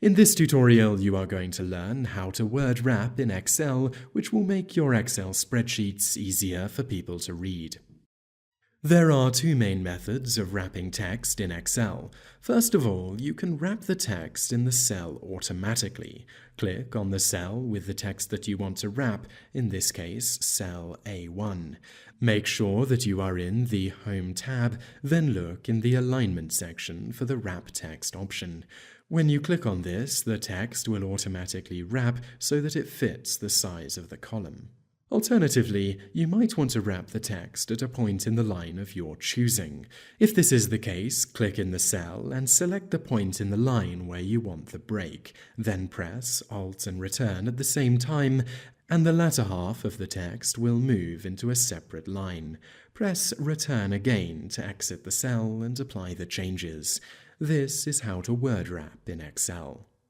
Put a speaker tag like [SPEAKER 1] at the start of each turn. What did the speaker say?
[SPEAKER 1] In this tutorial, you are going to learn how to word wrap in Excel, which will make your Excel spreadsheets easier for people to read. There are two main methods of wrapping text in Excel. First of all, you can wrap the text in the cell automatically. Click on the cell with the text that you want to wrap, in this case, cell A1. Make sure that you are in the Home tab, then look in the Alignment section for the Wrap Text option. When you click on this, the text will automatically wrap so that it fits the size of the column. Alternatively, you might want to wrap the text at a point in the line of your choosing. If this is the case, click in the cell and select the point in the line where you want the break. Then press Alt and Return at the same time, and the latter half of the text will move into a separate line. Press Return again to exit the cell and apply the changes. This is how to word wrap in Excel.